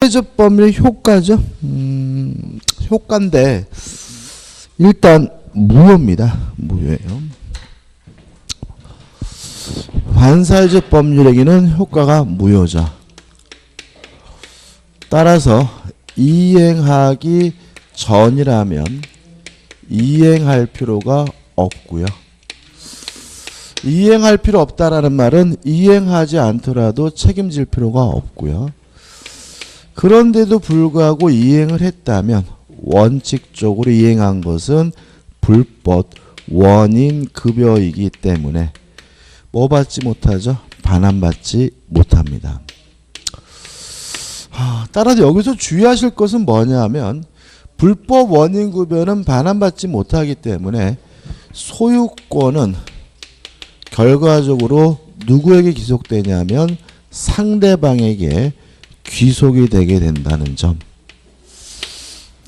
반사회적 법률의 효과죠. 효과인데 일단 무효입니다. 무효예요. 반사회적 법률행위는 효과가 무효죠. 따라서 이행하기 전이라면 이행할 필요가 없고요. 이행할 필요 없다라는 말은 이행하지 않더라도 책임질 필요가 없고요. 그런데도 불구하고 이행을 했다면 원칙적으로 이행한 것은 불법 원인급여이기 때문에 뭐 받지 못하죠? 반환받지 못합니다. 따라서 여기서 주의하실 것은 뭐냐면 불법 원인급여는 반환받지 못하기 때문에 소유권은 결과적으로 누구에게 귀속되냐면 상대방에게 귀속이 되게 된다는 점.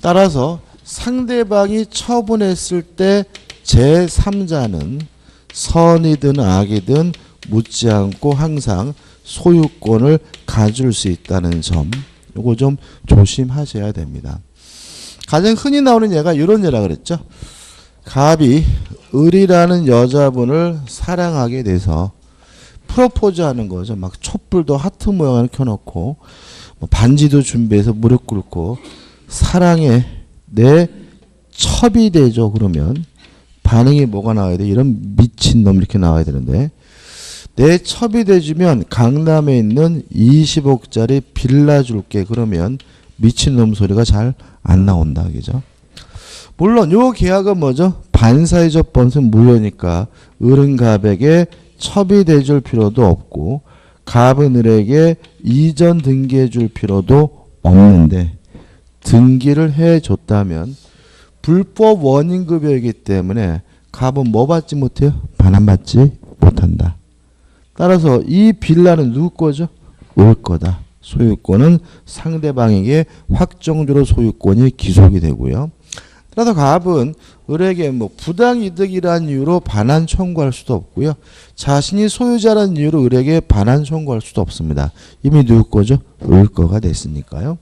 따라서 상대방이 처분했을 때 제3자는 선이든 악이든 묻지 않고 항상 소유권을 가질 수 있다는 점. 요거 좀 조심하셔야 됩니다. 가장 흔히 나오는 예가 이런 예라 그랬죠. 갑이 을이라는 여자분을 사랑하게 돼서 프로포즈 하는 거죠. 막 촛불도 하트 모양을 켜놓고 반지도 준비해서 무릎 꿇고 사랑에 내 첩이 되죠. 그러면 반응이 뭐가 나와야 돼? 이런 미친놈 이렇게 나와야 되는데 내 첩이 돼주면 강남에 있는 20억짜리 빌라 줄게. 그러면 미친놈 소리가 잘 안 나온다. 그죠? 물론 요 계약은 뭐죠? 반사회적 법은 무효니까 을은 갑에게 첩이 돼줄 필요도 없고 갑은 을에게 이전 등기해 줄 필요도 없는데 등기를 해줬다면 불법 원인급여이기 때문에 갑은 뭐 받지 못해요? 반환받지 못한다. 따라서 이 빌라는 누구 거죠? 을 거다. 소유권은 상대방에게 확정적으로 소유권이 귀속이 되고요. 따라서 갑은 을에게 부당이득이라는 이유로 반환 청구할 수도 없고요. 자신이 소유자라는 이유로 을에게 반환 청구할 수도 없습니다. 이미 누구 거죠? 을 거가 됐으니까요.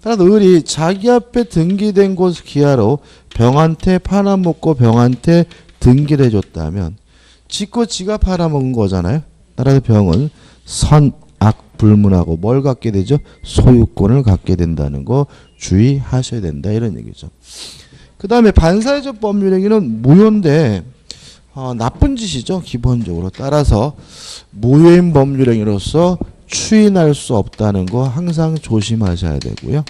따라서 을이 자기 앞에 등기된 곳 기하로 병한테 팔아먹고 병한테 등기를 해줬다면 지고 지가 팔아먹은 거잖아요. 따라서 병은 선악 불문하고 뭘 갖게 되죠? 소유권을 갖게 된다는 거 주의하셔야 된다. 이런 얘기죠. 그 다음에 반사회적 법률행위는 무효인데 나쁜 짓이죠. 기본적으로. 따라서 무효인 법률행위로서 추인할 수 없다는 거 항상 조심하셔야 되고요.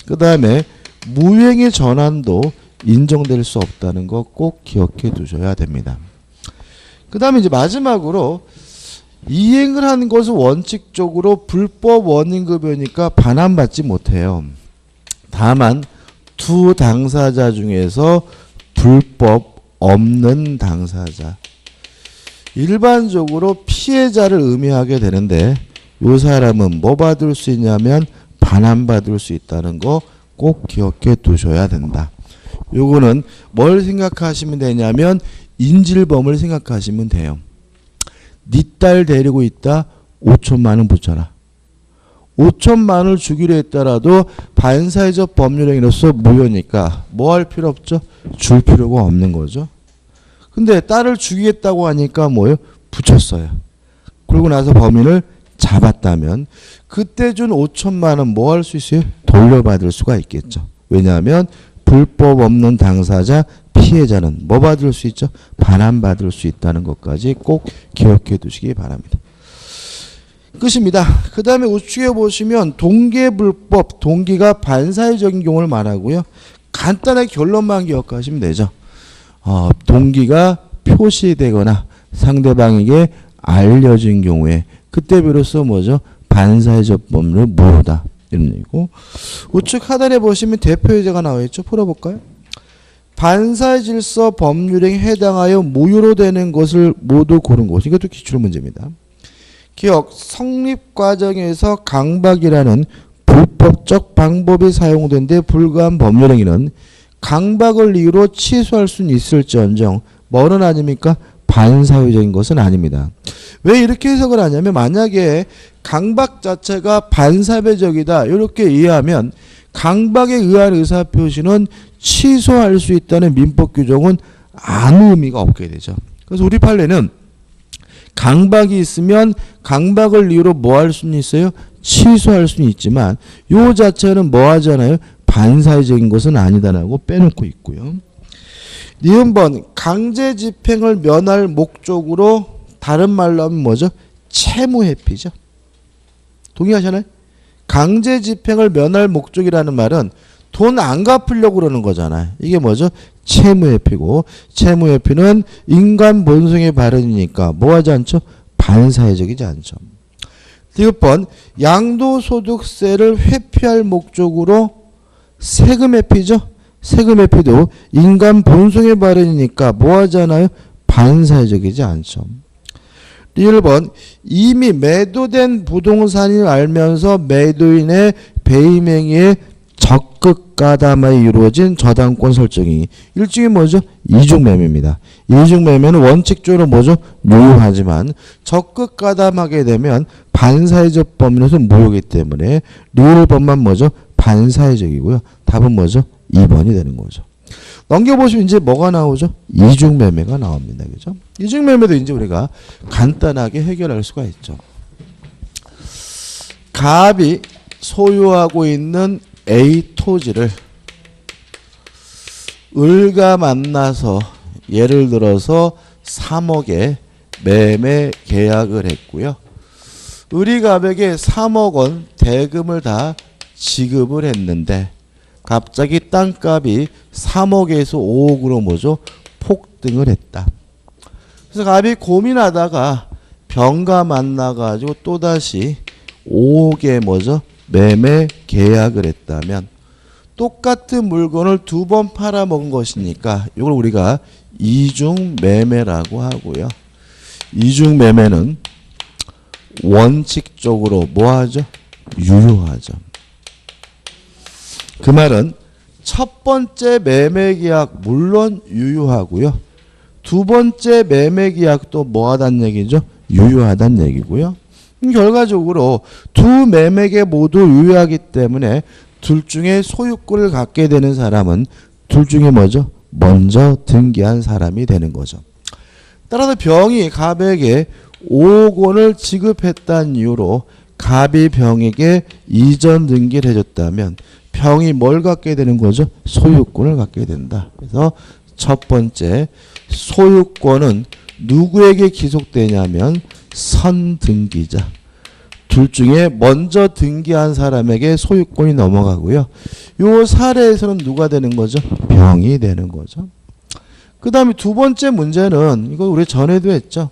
그 다음에 무효행위 전환도 인정될 수 없다는 거 꼭 기억해 두셔야 됩니다. 그 다음에 이제 마지막으로 이행을 하는 것은 원칙적으로 불법 원인급여니까 반환받지 못해요. 다만 두 당사자 중에서 불법 없는 당사자, 일반적으로 피해자를 의미하게 되는데 이 사람은 뭐 받을 수 있냐면 반환받을 수 있다는 거 꼭 기억해 두셔야 된다. 요거는 뭘 생각하시면 되냐면 인질범을 생각하시면 돼요. 네 딸 데리고 있다 5천만 원 붙여라. 5천만 원을 주기로 했더라도 반사회적 법률행위로서 무효니까 뭐 할 필요 없죠? 줄 필요가 없는 거죠. 근데 딸을 죽이겠다고 하니까 뭐예요? 붙였어요. 그러고 나서 범인을 잡았다면 그때 준 5천만 원 뭐 할 수 있어요? 돌려받을 수가 있겠죠. 왜냐하면 불법 없는 당사자 피해자는 뭐 받을 수 있죠? 반환받을 수 있다는 것까지 꼭 기억해 두시기 바랍니다. 끝입니다. 그 다음에 우측에 보시면 동기불법, 동기가 반사회적인 경우를 말하고요. 간단하게 결론만 기억하시면 되죠. 동기가 표시되거나 상대방에게 알려진 경우에 그때 비로소 뭐죠? 반사회적 법률 무효다. 이런 얘기고. 우측 하단에 보시면 대표 예제가 나와 있죠. 풀어볼까요? 반사회 질서 법률행위에 해당하여 무효로 되는 것을 모두 고른 것. 이것도 기출문제입니다. 기억, 성립 과정에서 강박이라는 불법적 방법이 사용된 데 불과한 법률행위는 강박을 이유로 취소할 수는 있을지언정 뭐는 아닙니까? 반사회적인 것은 아닙니다. 왜 이렇게 해석을 하냐면 만약에 강박 자체가 반사회적이다 이렇게 이해하면 강박에 의한 의사표시는 취소할 수 있다는 민법 규정은 아무 의미가 없게 되죠. 그래서 우리 판례는 강박이 있으면 강박을 이유로 뭐 할 수는 있어요? 취소할 수는 있지만 요 자체는 뭐 하잖아요? 반사회적인 것은 아니다라고 빼놓고 있고요. 니은번 강제 집행을 면할 목적으로 다른 말로 하면 뭐죠? 채무회피죠. 동의하시나요? 강제 집행을 면할 목적이라는 말은 돈 안 갚으려고 그러는 거잖아요. 이게 뭐죠? 채무회피고 채무회피는 인간 본성의 발현이니까 뭐 하지 않죠? 반사회적이지 않죠. 1번 양도소득세를 회피할 목적으로 세금 회피죠. 세금 회피도 인간 본성의 발현이니까 뭐 하잖아요? 반사회적이지 않죠. 1번 이미 매도된 부동산을 알면서 매도인의 배임행위에 적극 가담하여 이루어진 저당권 설정이 일종의 뭐죠? 이중매매입니다. 이중매매는 원칙적으로 뭐죠? 유효하지만 적극 가담하게 되면 반사회적 범위에서 모르기 때문에 룰법만 뭐죠? 반사회적이고요. 답은 뭐죠? 2번이 되는 거죠. 넘겨보시면 이제 뭐가 나오죠? 이중매매가 나옵니다. 그죠? 이중매매도 이제 우리가 간단하게 해결할 수가 있죠. 갑이 소유하고 있는 A 토지를 을과 만나서 예를 들어서 3억에 매매 계약을 했고요. 을이 갑에게 3억 원 대금을 다 지급을 했는데 갑자기 땅값이 3억에서 5억으로 뭐죠? 폭등을 했다. 그래서 갑이 고민하다가 병과 만나가지고 또다시 5억에 뭐죠? 매매 계약을 했다면 똑같은 물건을 두 번 팔아먹은 것이니까 이걸 우리가 이중매매라고 하고요. 이중매매는 원칙적으로 뭐하죠? 유효하죠. 그 말은 첫 번째 매매계약 물론 유효하고요. 두 번째 매매계약도 뭐하다는 얘기죠? 유효하다는 얘기고요. 결과적으로 두 매매계 모두 유효하기 때문에 둘 중에 소유권을 갖게 되는 사람은 둘 중에 뭐죠? 먼저 등기한 사람이 되는 거죠. 따라서 병이 갑에게 5억 원을 지급했다는 이유로 갑이 병에게 이전 등기를 해줬다면 병이 뭘 갖게 되는 거죠? 소유권을 갖게 된다. 그래서 첫 번째 소유권은 누구에게 기속되냐면 선등기자. 둘 중에 먼저 등기한 사람에게 소유권이 넘어가고요. 이 사례에서는 누가 되는 거죠? 병이 되는 거죠. 그 다음에 두 번째 문제는 이거 우리 전에도 했죠.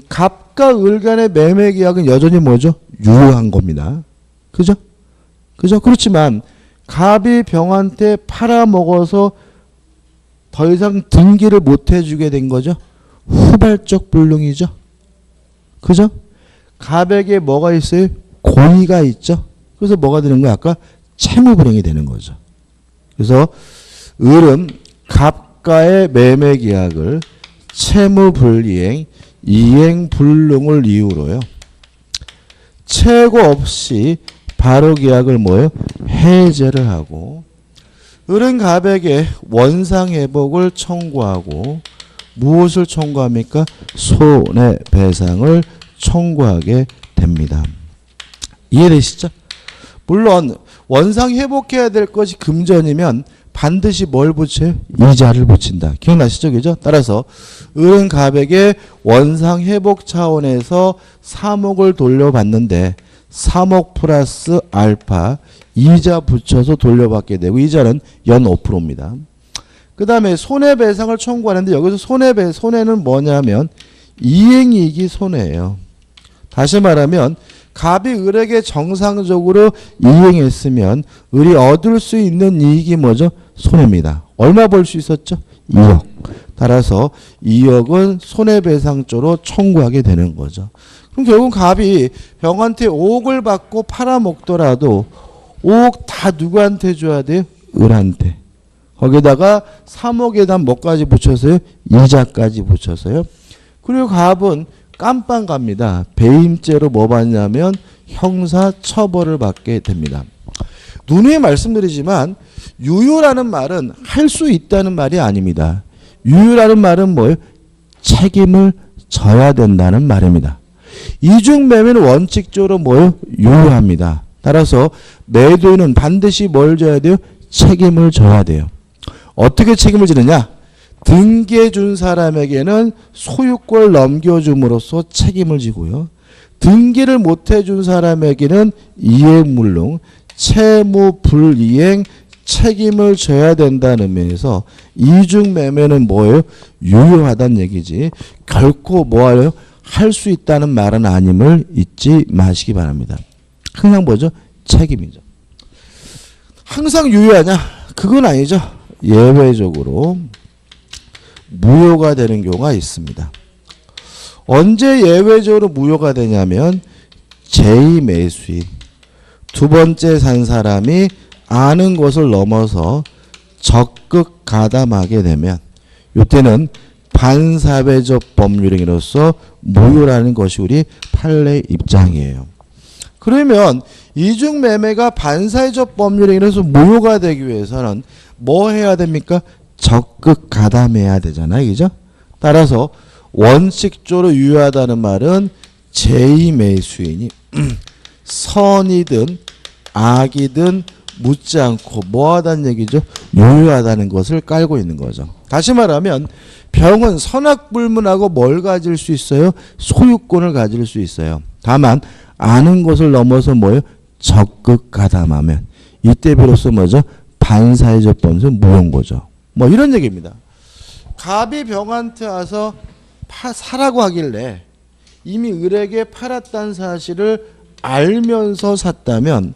갑과 을 간의 매매 계약은 여전히 뭐죠? 유효한 겁니다. 그죠? 그죠? 그렇지만 갑이 병한테 팔아먹어서 더 이상 등기를 못 해주게 된 거죠. 후발적 불능이죠. 그죠? 갑에게 뭐가 있어요? 고의가 있죠. 그래서 뭐가 되는 거야? 아까 채무불이행이 되는 거죠. 그래서 을은 갑과의 매매 계약을 채무불이행, 이행불능을 이유로요. 채고 없이 바로 계약을 뭐예요? 해제를 하고 을은 갑에게 원상회복을 청구하고 무엇을 청구합니까? 손해배상을 청구하게 됩니다. 이해되시죠? 물론 원상회복해야 될 것이 금전이면 반드시 뭘 붙여요? 이자를 붙인다. 기억나시죠? 그죠? 따라서 을은 갑에게 원상회복 차원에서 3억을 돌려받는데 3억 플러스 알파 이자 붙여서 돌려받게 되고 이자는 연 5%입니다. 그 다음에 손해배상을 청구하는데 여기서 손해는 뭐냐면 이행이익이 손해예요. 다시 말하면 갑이 을에게 정상적으로 이행했으면 을이 얻을 수 있는 이익이 뭐죠? 손해입니다. 얼마 벌 수 있었죠? 2억. 따라서 2억은 손해배상조로 청구하게 되는 거죠. 그럼 결국 갑이 병한테 5억을 받고 팔아먹더라도 5억 다 누구한테 줘야 돼요? 을한테. 거기다가 3억에다 뭐까지 붙여서요? 이자까지 붙여서요. 그리고 갑은 깜빵 갑니다. 배임죄로 뭐 받냐면 형사처벌을 받게 됩니다. 누누이 말씀드리지만 유효라는 말은 할 수 있다는 말이 아닙니다. 유효라는 말은 뭐예요? 책임을 져야 된다는 말입니다. 이중매매는 원칙적으로 뭐예요? 유효합니다. 따라서 매도인은 반드시 뭘 져야 돼요? 책임을 져야 돼요. 어떻게 책임을 지느냐? 등기해 준 사람에게는 소유권을 넘겨줌으로써 책임을 지고요. 등기를 못해 준 사람에게는 이행물능, 채무불이행 책임을 져야 된다는 의미에서 이중매매는 뭐예요? 유효하다는 얘기지. 결코 뭐예요? 할 수 있다는 말은 아님을 잊지 마시기 바랍니다. 항상 뭐죠? 책임이죠. 항상 유효하냐? 그건 아니죠. 예외적으로 무효가 되는 경우가 있습니다. 언제 예외적으로 무효가 되냐면 제2매수인, 두 번째 산 사람이 아는 것을 넘어서 적극 가담하게 되면 이때는 반사회적 법률행위로서 무효라는 것이 우리 판례 입장이에요. 그러면 이중매매가 반사회적 법률행위로서 무효가 되기 위해서는 뭐 해야 됩니까? 적극 가담해야 되잖아요. 그죠? 따라서 원칙적으로 유효하다는 말은 제2매수인이 선이든 악이든 묻지 않고 뭐하다는 얘기죠? 유효하다는 것을 깔고 있는 거죠. 다시 말하면 병은 선악불문하고 뭘 가질 수 있어요? 소유권을 가질 수 있어요. 다만 아는 것을 넘어서 뭐예요? 적극 가담하면 이때 비로소 뭐죠? 반사회적 범죄 무효인 거죠. 뭐 이런 얘기입니다. 갑이 병한테 와서 사라고 하길래 이미 을에게 팔았다는 사실을 알면서 샀다면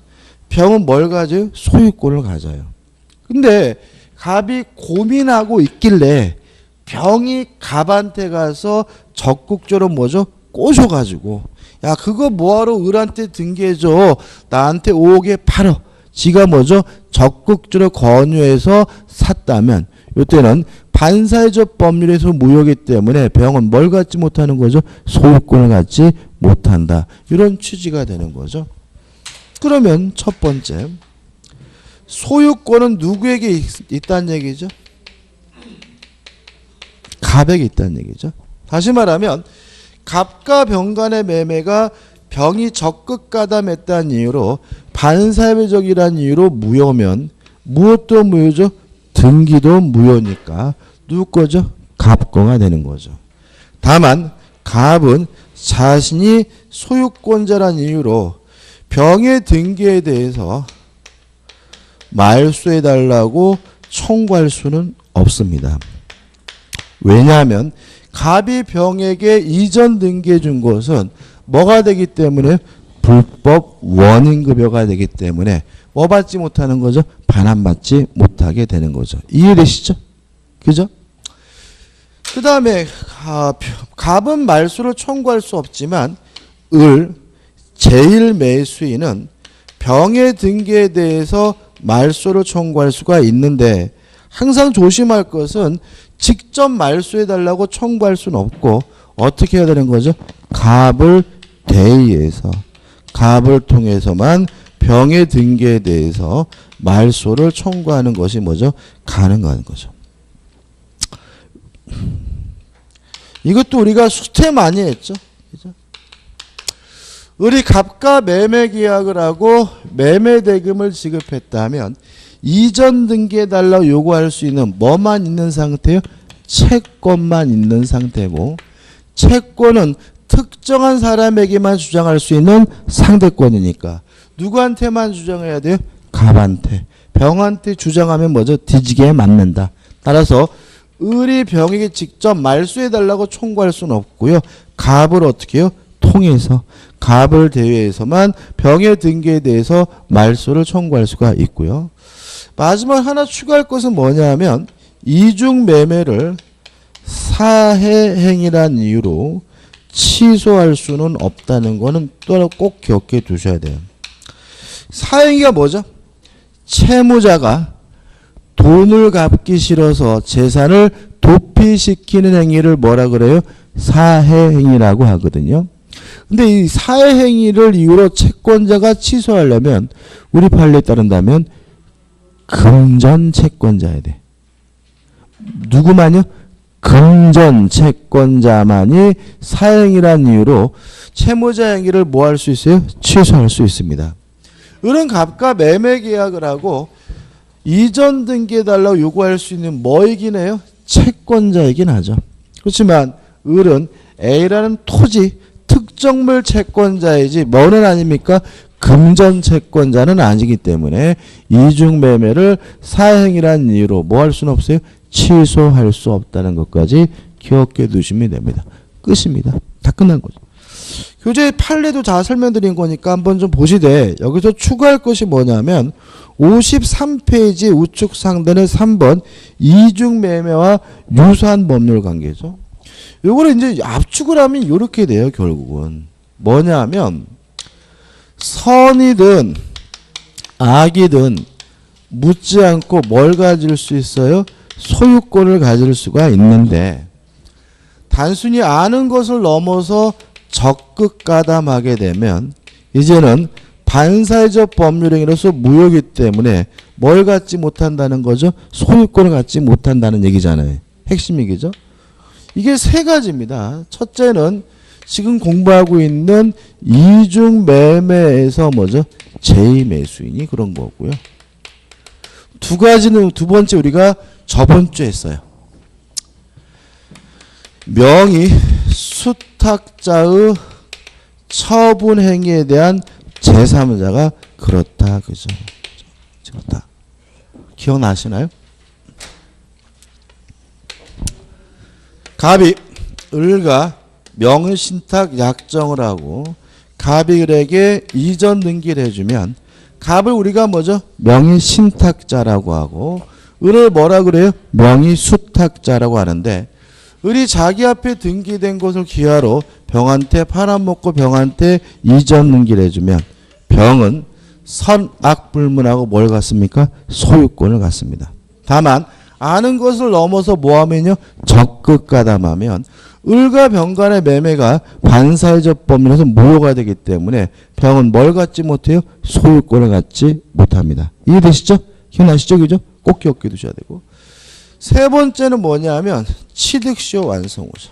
병은 뭘 가져요? 소유권을 가져요. 근데 갑이 고민하고 있길래 병이 갑한테 가서 적극적으로 뭐죠? 꼬셔가지고 야 그거 뭐하러 을한테 등기해줘. 나한테 5억에 팔어. 지가 뭐죠? 적극적으로 권유해서 샀다면 이때는 반사회적 법률에서 무효이기 때문에 병은 뭘 갖지 못하는 거죠? 소유권을 갖지 못한다. 이런 취지가 되는 거죠. 그러면 첫 번째 소유권은 누구에게 있다는 얘기죠? 갑에게 있다는 얘기죠. 다시 말하면 갑과 병 간의 매매가 병이 적극 가담했다는 이유로 반사회적이라는 이유로 무효면 무엇도 무효죠? 등기도 무효니까 누구 거죠? 갑 거가 되는 거죠. 다만 갑은 자신이 소유권자라는 이유로 병의 등기에 대해서 말소해달라고 청구할 수는 없습니다. 왜냐하면 갑이 병에게 이전 등기해 준 것은 뭐가 되기 때문에 불법 원인급여가 되기 때문에 뭐 받지 못하는 거죠? 반환받지 못하게 되는 거죠. 이해되시죠? 그죠? 그 다음에 갑은 말소를 청구할 수 없지만 제1매수인은 병의 등기에 대해서 말소를 청구할 수가 있는데 항상 조심할 것은 직접 말소해달라고 청구할 수는 없고 어떻게 해야 되는 거죠? 갑을 대의해서 갑을 통해서만 병의 등기에 대해서 말소를 청구하는 것이 뭐죠? 가능한 거죠. 이것도 우리가 수태 많이 했죠. 그죠? 우리 갑과 매매 계약을 하고 매매 대금을 지급했다면 이전 등기해달라고 요구할 수 있는 뭐만 있는 상태요? 채권만 있는 상태고 채권은 특정한 사람에게만 주장할 수 있는 상대권이니까 누구한테만 주장해야 돼요? 갑한테. 병한테 주장하면 뭐죠? 뒤지게 맞는다. 따라서 을이 병에게 직접 말소해달라고 청구할 수는 없고요. 갑을 어떻게 해요? 통해서 갑을 대회에서만 병의 등기에 대해서 말소를 청구할 수가 있고요. 마지막 하나 추가할 것은 뭐냐면 이중매매를 사해행위란 이유로 취소할 수는 없다는 거는 또 꼭 기억해 두셔야 돼요. 사행위가 뭐죠? 채무자가 돈을 갚기 싫어서 재산을 도피시키는 행위를 뭐라 그래요? 사해행위라고 하거든요. 근데 이 사해행위를 이유로 채권자가 취소하려면 우리 판례에 따른다면 금전 채권자야 돼. 누구만요? 금전 채권자만이 사행이란 이유로 채무자 행위를 뭐 할 수 있어요? 취소할 수 있습니다. 을은 갑과 매매 계약을 하고 이전 등기해달라고 요구할 수 있는 뭐이긴 해요? 채권자이긴 하죠. 그렇지만 을은 A라는 토지 특정물 채권자이지 뭐는 아닙니까? 금전 채권자는 아니기 때문에 이중매매를 사행이라는 이유로 뭐 할 수는 없어요? 취소할 수 없다는 것까지 기억해 두시면 됩니다. 끝입니다. 다 끝난 거죠. 교재 판례도 다 설명드린 거니까 한번 좀 보시되 여기서 추가할 것이 뭐냐면 53페이지 우측 상단의 3번 이중매매와 유사한 법률관계죠. 요거를 이제 압축을 하면 이렇게 돼요. 결국은 뭐냐면 선이든 악이든 묻지 않고 뭘 가질 수 있어요? 소유권을 가질 수가 있는데 단순히 아는 것을 넘어서 적극 가담하게 되면 이제는 반사회적 법률행위로서 무효이기 때문에 뭘 갖지 못한다는 거죠? 소유권을 갖지 못한다는 얘기잖아요. 핵심 얘기죠. 이게 세 가지입니다. 첫째는 지금 공부하고 있는 이중매매에서 뭐죠? 제2매수인이 그런 거고요. 두 가지는 두 번째 우리가 저번 주에 했어요. 명의 수탁자의 처분 행위에 대한 제3자가 그렇다. 그죠? 그렇다. 기억나시나요? 갑이 을과 명의신탁 약정을 하고 갑이 을에게 이전 등기를 해주면 갑을 우리가 뭐죠? 명의신탁자라고 하고 을을 뭐라 그래요? 명의수탁자라고 하는데 을이 자기 앞에 등기된 것을 기하로 병한테 팔아먹고 병한테 이전 등기를 해주면 병은 선악불문하고 뭘 갖습니까? 소유권을 갖습니다. 다만 아는 것을 넘어서 뭐하면요? 적극 가담하면 을과 병 간의 매매가 반사회적 법률에서 무효가 되기 때문에 병은 뭘 갖지 못해요? 소유권을 갖지 못합니다. 이해되시죠? 기억나시죠? 그죠? 꼭 기억해 두셔야 되고. 세 번째는 뭐냐면 취득시효 완성후죠.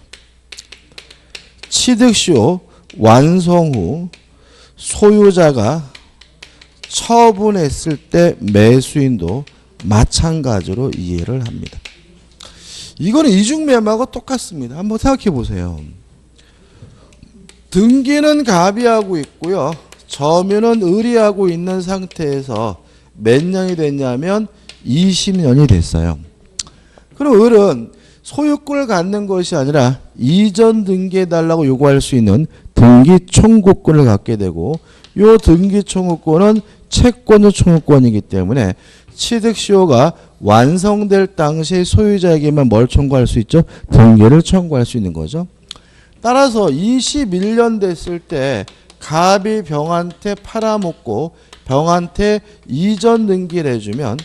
취득시효 완성 후 소유자가 처분했을 때 매수인도 마찬가지로 이해를 합니다. 이거는 이중매매하고 똑같습니다. 한번 생각해 보세요. 등기는 갑이 하고 있고요. 점유는 을이 하고 있는 상태에서 몇 년이 됐냐면 20년이 됐어요. 그럼 을은 소유권을 갖는 것이 아니라 이전 등기해달라고 요구할 수 있는 등기 청구권을 갖게 되고 이 등기 청구권은 채권의 청구권이기 때문에 취득시효가 완성될 당시 소유자에게만 뭘 청구할 수 있죠? 등기를 청구할 수 있는 거죠. 따라서 21년 됐을 때 갑이 병한테 팔아먹고 병한테 이전 등기를 해주면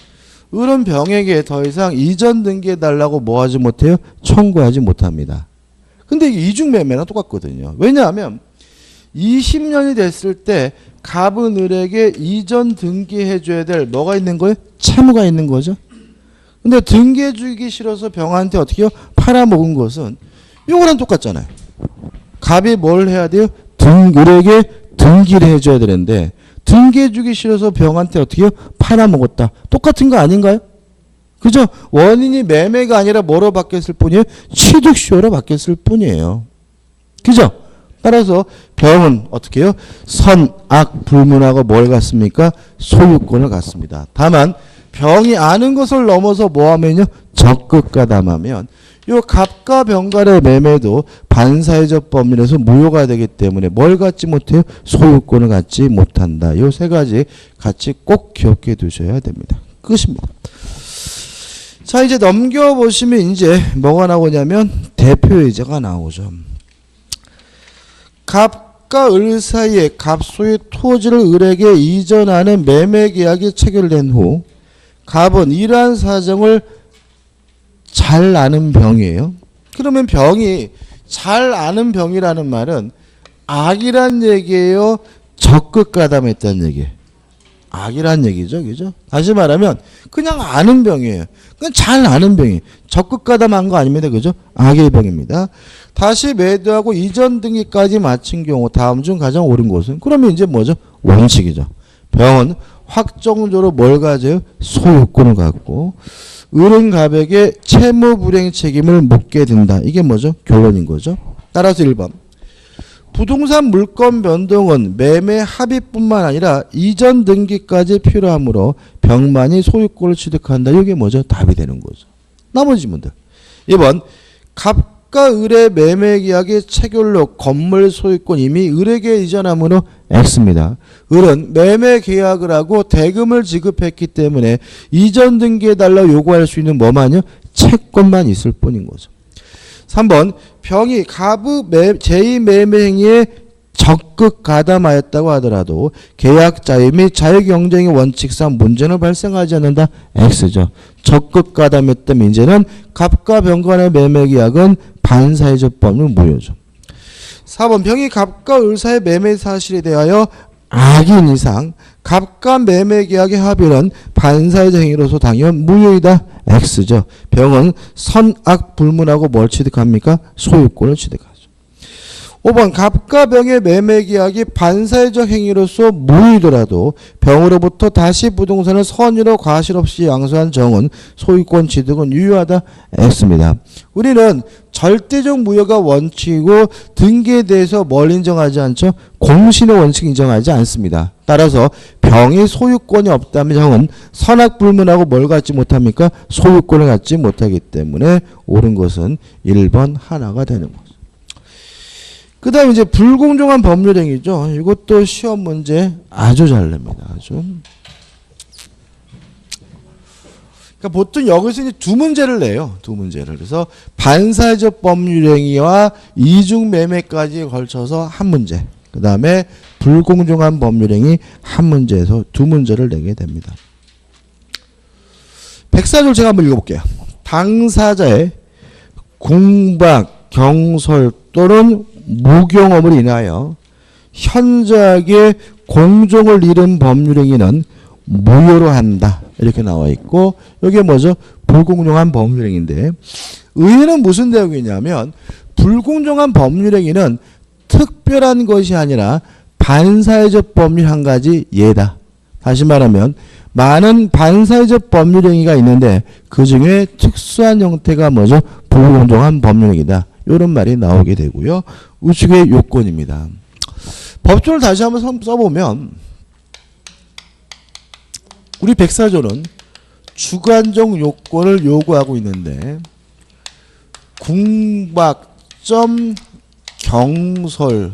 을은 병에게 더 이상 이전 등기해달라고 뭐 하지 못해요? 청구하지 못합니다. 근데 이게 이중매매랑 똑같거든요. 왜냐하면 20년이 됐을 때 갑은 을에게 이전 등기해줘야 될 뭐가 있는 거예요? 채무가 있는 거죠. 근데 등기해주기 싫어서 병한테 어떻게 해요? 팔아먹은 것은 이거랑 똑같잖아요. 갑이 뭘 해야 돼요? 을에게 등기를 해줘야 되는데 등기해주기 싫어서 병한테 어떻게 해요? 팔아먹었다. 똑같은 거 아닌가요? 그죠? 원인이 매매가 아니라 뭐로 바뀌었을 뿐이에요? 취득시효로 바뀌었을 뿐이에요. 그죠? 따라서 병은 어떻게 해요? 선악불문하고 뭘 갖습니까? 소유권을 갖습니다. 다만 병이 아는 것을 넘어서 뭐하면요? 적극 가담하면 요 갑과 병 간의 매매도 반사회적 법률에서 무효가 되기 때문에 뭘 갖지 못해요? 소유권을 갖지 못한다. 요 세 가지 같이 꼭 기억해 두셔야 됩니다. 끝입니다. 자, 이제 넘겨보시면 이제 뭐가 나오냐면 대표이자가 나오죠. 갑과 을 사이에 갑 소유 토지를 을에게 이전하는 매매 계약이 체결된 후 갑은 이러한 사정을 잘 아는 병이에요. 그러면 병이 잘 아는 병이라는 말은 악이란 얘기예요? 적극 가담했다는 얘기예요? 악이란 얘기죠. 그죠? 다시 말하면 그냥 아는 병이에요. 그냥 잘 아는 병이에요. 적극 가담한 거 아닙니다. 그죠? 악의 병입니다. 다시 매도하고 이전 등기까지 마친 경우 다음 중 가장 옳은 것은? 그러면 이제 뭐죠? 원칙이죠. 병은 확정적으로 뭘 가져요? 소유권을 갖고 을은 갑에게 채무 불이행 책임을 묻게 된다. 이게 뭐죠? 결론인 거죠. 따라서 1번. 부동산 물권 변동은 매매 합의뿐만 아니라 이전 등기까지 필요하므로 병만이 소유권을 취득한다. 이게 뭐죠? 답이 되는 거죠. 나머지 문들. 2번. 갑과 을의 매매 계약의 체결로 건물 소유권 이미 을에게 이전함으로 X입니다. 을은 매매 계약을 하고 대금을 지급했기 때문에 이전 등기해달라 요구할 수 있는 뭐만요? 채권만 있을 뿐인 거죠. 3번. 병이 갑의 제2매매 행위에 적극 가담하였다고 하더라도 계약 자유 및 자유경쟁의 원칙상 문제는 발생하지 않는다. X죠. 적극 가담했다면 이제는 갑과 병 간의 매매 계약은 반사회적 법률 무효죠. 4번. 병이 갑과 을 사이의 매매 사실에 대하여 악인 이상 갑과 매매 계약의 합의는 반사회적 행위로서 당연 무효이다. X죠. 병은 선악 불문하고 뭘 취득합니까? 소유권을 취득하죠. 5번. 갑과 병의 매매 계약이 반사회적 행위로서 무효이더라도 병으로부터 다시 부동산을 선의로 과실 없이 양수한 정은 소유권 취득은 유효하다. X입니다. 우리는 절대적 무효가 원칙이고 등기에 대해서 뭘 인정하지 않죠? 공신의 원칙 인정하지 않습니다. 따라서 병이 소유권이 없다면 형은 선악불문하고 뭘 갖지 못합니까? 소유권을 갖지 못하기 때문에 옳은 것은 1번 하나가 되는 거죠. 그 다음에 이제 불공정한 법률행위죠. 이것도 시험 문제 아주 잘 냅니다. 아주. 그러니까 보통 여기서 이제 두 문제를 내요. 두 문제를. 그래서 반사회적 법률행위와 이중매매까지 걸쳐서 한 문제. 그 다음에 불공정한 법률행위 한 문제에서 두 문제를 내게 됩니다. 백사절 제가 한번 읽어볼게요. 당사자의 공박, 경설 또는 무경험을 인하여 현저하게 공정을 잃은 법률행위는 무효로 한다. 이렇게 나와 있고 여기에 뭐죠? 불공정한 법률행위인데 의회는 무슨 내용이냐면 불공정한 법률행위는 특별한 것이 아니라 반사회적 법률 한 가지 예다. 다시 말하면 많은 반사회적 법률행위가 있는데 그 중에 특수한 형태가 뭐죠? 불공정한 법률행위다. 이런 말이 나오게 되고요. 우측의 요건입니다. 법조를 다시 한번 써보면 우리 백사조는 주관적 요건을 요구하고 있는데 궁박점 경설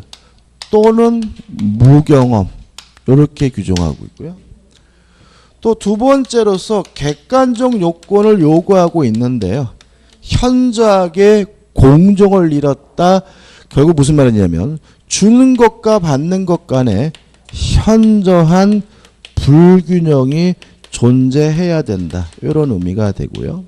또는 무경험 이렇게 규정하고 있고요. 또 두 번째로서 객관적 요건을 요구하고 있는데요. 현저하게 공정을 잃었다. 결국 무슨 말이냐면 주는 것과 받는 것 간에 현저한 불균형이 존재해야 된다. 이런 의미가 되고요.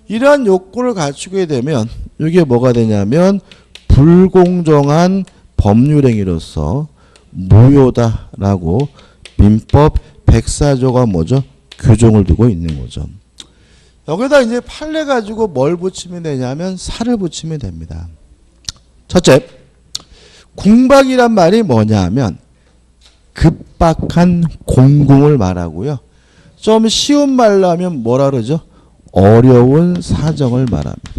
이러한 요건을 갖추게 되면 이게 뭐가 되냐면 불공정한 법률행위로서 무효다라고 민법 104조가 뭐죠? 규정을 두고 있는 거죠. 여기다 이제 판례 가지고 뭘 붙이면 되냐면 살을 붙이면 됩니다. 첫째, 궁박이란 말이 뭐냐 하면 급박한 공공을 말하고요. 좀 쉬운 말로 하면 뭐라 그러죠? 어려운 사정을 말합니다.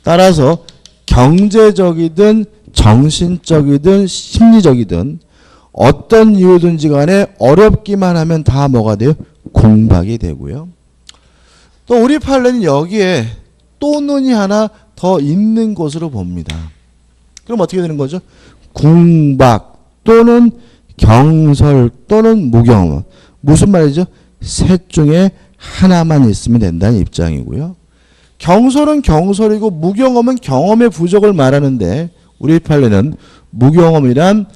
따라서 경제적이든 정신적이든 심리적이든 어떤 이유든지 간에 어렵기만 하면 다 뭐가 돼요? 궁박이 되고요. 또 우리 판례는 여기에 또는이 하나 더 있는 것으로 봅니다. 그럼 어떻게 되는 거죠? 궁박 또는 경설 또는 무경험. 무슨 말이죠? 셋 중에 하나만 있으면 된다는 입장이고요. 경설은 경설이고 무경험은 경험의 부족을 말하는데 우리 판례는 무경험이란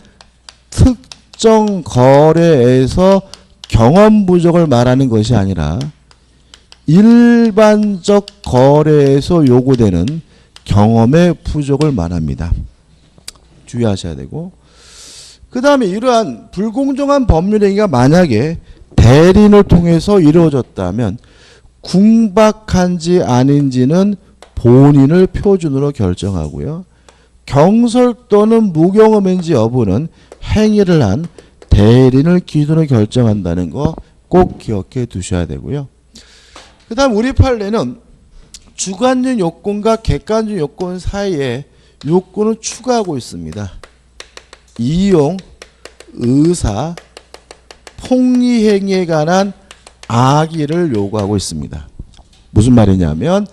특정 거래에서 경험 부족을 말하는 것이 아니라 일반적 거래에서 요구되는 경험의 부족을 말합니다. 주의하셔야 되고, 그 다음에 이러한 불공정한 법률행위가 만약에 대리인을 통해서 이루어졌다면 궁박한지 아닌지는 본인을 표준으로 결정하고요. 경솔 또는 무경험인지 여부는 행위를 한 대리인을 기준으로 결정한다는 거 꼭 기억해 두셔야 되고요. 그 다음 우리 판례는 주관적 요건과 객관적 요건 사이에 요건을 추가하고 있습니다. 이용, 의사, 폭리행위에 관한 악의를 요구하고 있습니다. 무슨 말이냐면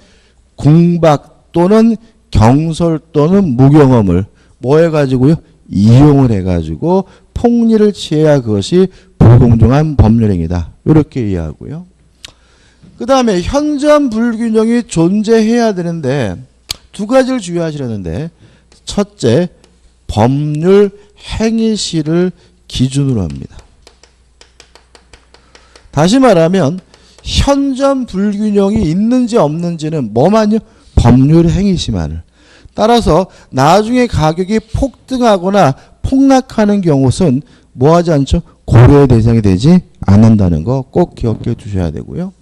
궁박 또는 경솔 또는 무경험을 뭐 해가지고요? 이용을 해가지고 폭리를 취해야 그것이 불공정한 법률행위다. 이렇게 이해하고요. 그 다음에 현저한 불균형이 존재해야 되는데 두 가지를 주의하시려는데, 첫째, 법률 행위시를 기준으로 합니다. 다시 말하면 현저한 불균형이 있는지 없는지는 뭐만요? 법률 행위시만을. 따라서 나중에 가격이 폭등하거나 폭락하는 경우는 뭐하지 않죠? 고려의 대상이 되지 않는다는 거 꼭 기억해 두셔야 되고요.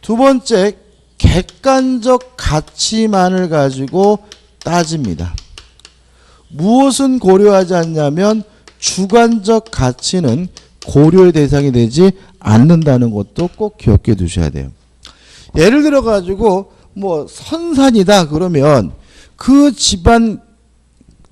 두 번째, 객관적 가치만을 가지고 따집니다. 무엇은 고려하지 않냐면 주관적 가치는 고려의 대상이 되지 않는다는 것도 꼭 기억해 두셔야 돼요. 예를 들어 가지고 뭐 선산이다 그러면 그 집안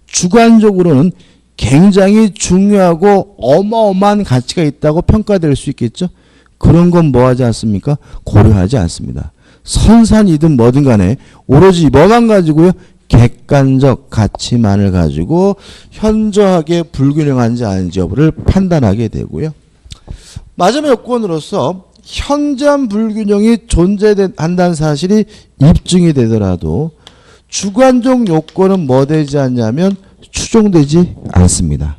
주관적으로는 굉장히 중요하고 어마어마한 가치가 있다고 평가될 수 있겠죠. 그런 건 뭐 하지 않습니까? 고려하지 않습니다. 선산이든 뭐든 간에 오로지 뭐만 가지고요? 객관적 가치만을 가지고 현저하게 불균형한지 아닌지 여부를 판단하게 되고요. 마지막 요건으로서 현저한 불균형이 존재한다는 사실이 입증이 되더라도 주관적 요건은 뭐 되지 않냐면 추종되지 않습니다.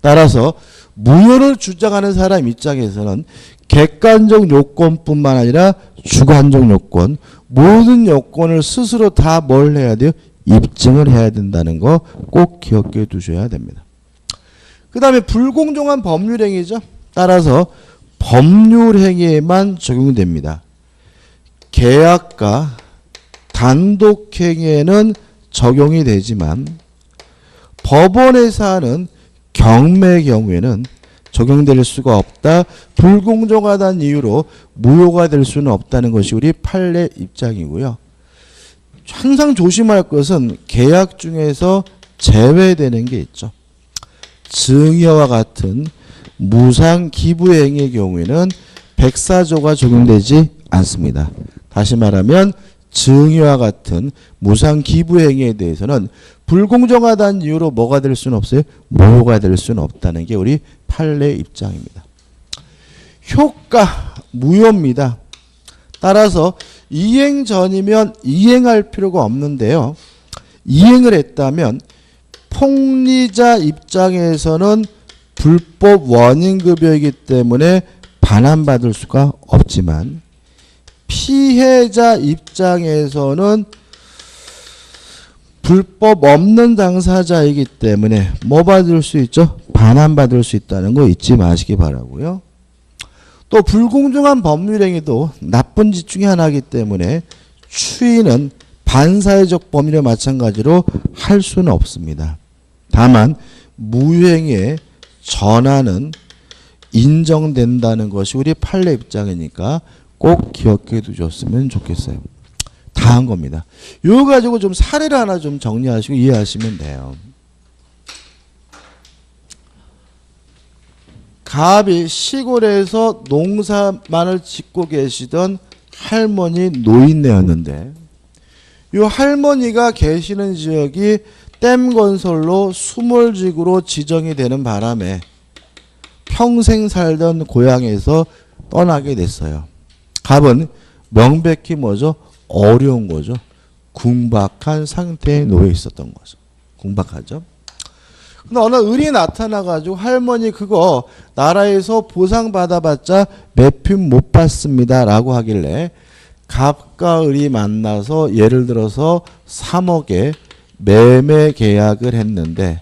따라서 무효를 주장하는 사람 입장에서는 객관적 요건뿐만 아니라 주관적 요건, 모든 요건을 스스로 다 뭘 해야 돼요? 입증을 해야 된다는 거 꼭 기억해 두셔야 됩니다. 그 다음에 불공정한 법률행위죠. 따라서 법률행위에만 적용됩니다. 계약과 단독행위에는 적용이 되지만 법원에서 하는 경매의 경우에는 적용될 수가 없다. 불공정하다는 이유로 무효가 될 수는 없다는 것이 우리 판례 입장이고요. 항상 조심할 것은 계약 중에서 제외되는 게 있죠. 증여와 같은 무상 기부 행위의 경우에는 백사조가 적용되지 않습니다. 다시 말하면 증여와 같은 무상 기부 행위에 대해서는 불공정하다는 이유로 뭐가 될 수는 없어요? 무효가 될 수는 없다는 게 우리 판례 입장입니다. 효과 무효입니다. 따라서 이행 전이면 이행할 필요가 없는데요. 이행을 했다면 폭리자 입장에서는 불법 원인급여이기 때문에 반환받을 수가 없지만 피해자 입장에서는 불법 없는 당사자이기 때문에 뭐 받을 수 있죠? 반환받을 수 있다는 거 잊지 마시기 바라고요. 또 불공정한 법률행위도 나쁜 짓 중에 하나이기 때문에 추인은 반사회적 범위와 마찬가지로 할 수는 없습니다. 다만 무효행위의 전환은 인정된다는 것이 우리 판례 입장이니까 꼭 기억해 두셨으면 좋겠어요. 다 한 겁니다. 이거 가지고 좀 사례를 하나 좀 정리하시고 이해하시면 돼요. 갑이 시골에서 농사만을 짓고 계시던 할머니 노인네였는데 이 할머니가 계시는 지역이 댐 건설로 수몰지구로 지정이 되는 바람에 평생 살던 고향에서 떠나게 됐어요. 갑은 명백히 뭐죠? 어려운 거죠. 궁박한 상태에 놓여 있었던 거죠. 궁박하죠. 근데 어느 을이 나타나가지고 할머니 그거 나라에서 보상받아봤자 몇 푼 못 받습니다라고 하길래 갑과 을이 만나서 예를 들어서 3억에 매매 계약을 했는데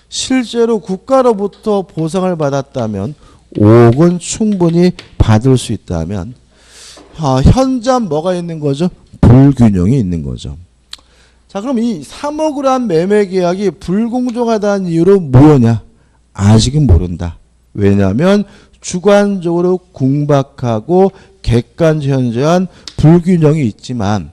실제로 국가로부터 보상을 받았다면 5억은 충분히 받을 수 있다면 현재 뭐가 있는 거죠? 불균형이 있는 거죠. 자, 그럼 이 3억을 한 매매 계약이 불공정하다는 이유로 뭐냐? 아직은 모른다. 왜냐하면 주관적으로 궁박하고 객관적 현저한 불균형이 있지만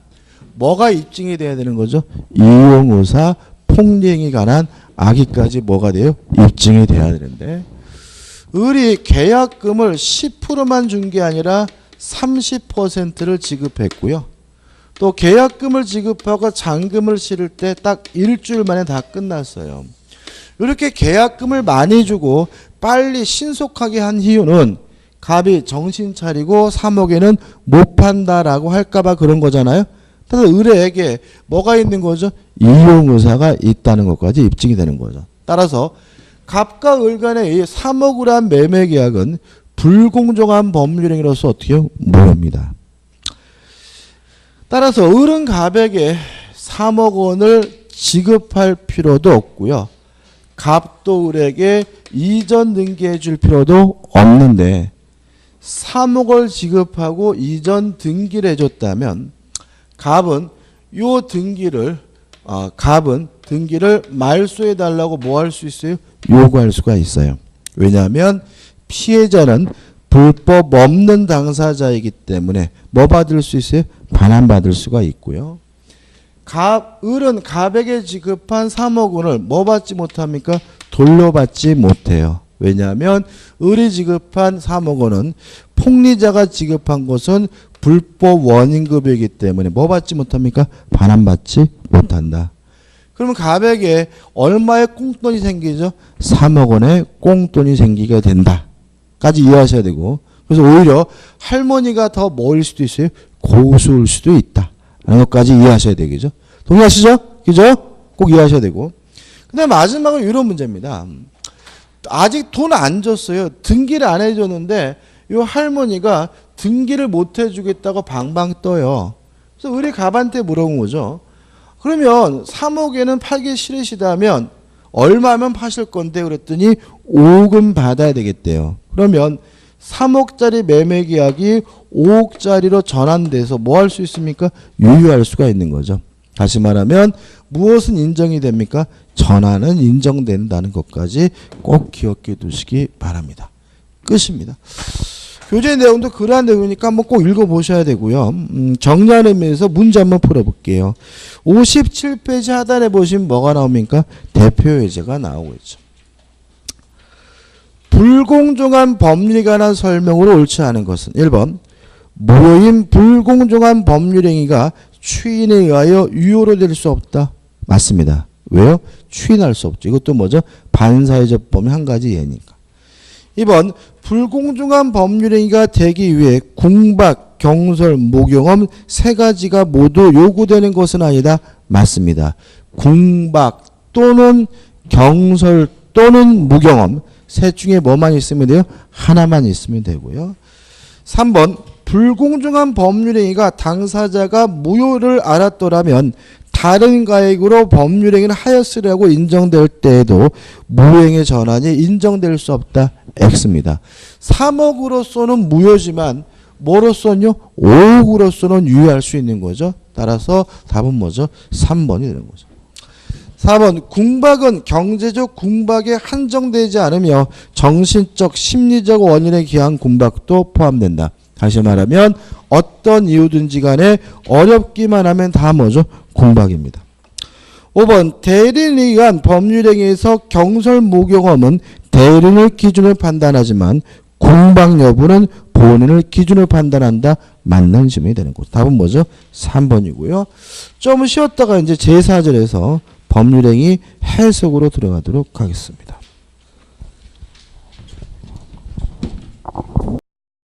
뭐가 입증이 돼야 되는 거죠? 이용의사 폭행에 관한 악의까지 뭐가 돼요? 입증이 돼야 되는데 을이 계약금을 10%만 준 게 아니라 30%를 지급했고요. 또 계약금을 지급하고 잔금을 실을 때 딱 일주일 만에 다 끝났어요. 이렇게 계약금을 많이 주고 빨리 신속하게 한 이유는 갑이 정신 차리고 3억에는 못 판다라고 할까봐 그런 거잖아요. 따라서 을에게 뭐가 있는 거죠? 이용의사가 있다는 것까지 입증이 되는 거죠. 따라서 갑과 을 간의 이 3억을 한 매매 계약은 불공정한 법률행위로서 어떻게 해요? 무효입니다. 따라서 을은 갑에게 3억 원을 지급할 필요도 없고요. 갑도 을에게 이전 등기해 줄 필요도 없는데 3억을 지급하고 이전 등기를 해줬다면 갑은 요 등기를 말소해 달라고 뭐 할 수 있어요? 요구할 수가 있어요. 왜냐하면 피해자는 불법 없는 당사자이기 때문에 뭐 받을 수 있어요? 반환받을 수가 있고요. 을은 갑에게 지급한 3억 원을 뭐 받지 못합니까? 돌려받지 못해요. 왜냐하면 을이 지급한 3억 원은 폭리자가 지급한 것은 불법 원인급여이기 때문에 뭐 받지 못합니까? 반환받지 못한다. 그러면 갑에게 얼마의 꽁돈이 생기죠? 3억 원의 꽁돈이 생기게 된다. 까지 이해하셔야 되고 그래서 오히려 할머니가 더 뭐일 수도 있어요? 고수일 수도 있다. 라는 것까지 이해하셔야 되겠죠. 동의하시죠? 그죠? 꼭 이해하셔야 되고 그 다음에 마지막으로 이런 문제입니다. 아직 돈 안 줬어요. 등기를 안 해줬는데 이 할머니가 등기를 못 해주겠다고 방방 떠요. 그래서 을이 갑한테 물어본 거죠. 그러면 3억에는 팔기 싫으시다면 얼마면 파실 건데 그랬더니 5억은 받아야 되겠대요. 그러면 3억짜리 매매 계약이 5억짜리로 전환돼서 뭐 할 수 있습니까? 유효할 수가 있는 거죠. 다시 말하면 무엇은 인정이 됩니까? 전환은 인정된다는 것까지 꼭 기억해 두시기 바랍니다. 끝입니다. 교재 내용도 그러한 내용이니까 한번 꼭 읽어보셔야 되고요. 정리하는 의미에서 문제 한번 풀어볼게요. 57페이지 하단에 보시면 뭐가 나옵니까? 대표 예제가 나오고 있죠. 불공정한 법률에 관한 설명으로 옳지 않은 것은 1번 무효인 불공정한 법률행위가 추인에 의하여 유효로 될 수 없다. 맞습니다. 왜요? 추인할 수 없죠. 이것도 뭐죠? 반사회적 범위 한 가지 예니까. 2번 불공정한 법률행위가 되기 위해 궁박, 경설, 무경험 세 가지가 모두 요구되는 것은 아니다. 맞습니다. 궁박 또는 경설 또는 무경험 셋 중에 뭐만 있으면 돼요? 하나만 있으면 되고요. 3번 불공정한 법률행위가 당사자가 무효를 알았더라면 다른 가액으로 법률행위를 하였으라고 인정될 때에도 무효행위 전환이 인정될 수 없다. X입니다. 3억으로서는 무효지만 뭐로서는요? 5억으로서는 유효할 수 있는 거죠. 따라서 답은 뭐죠? 3번이 되는 거죠. 4번 궁박은 경제적 궁박에 한정되지 않으며 정신적 심리적 원인에 기한 궁박도 포함된다. 다시 말하면 어떤 이유든지 간에 어렵기만 하면 다 뭐죠? 궁박입니다. 5번 대리인에 의한 법률행위에서 경설 무경험은 대리인을 기준으로 판단하지만 궁박 여부는 본인을 기준으로 판단한다. 맞는 질문이 되는 거죠. 답은 뭐죠? 3번이고요. 좀 쉬었다가 이제 제4절에서 법률행위 해석으로 들어가도록 하겠습니다.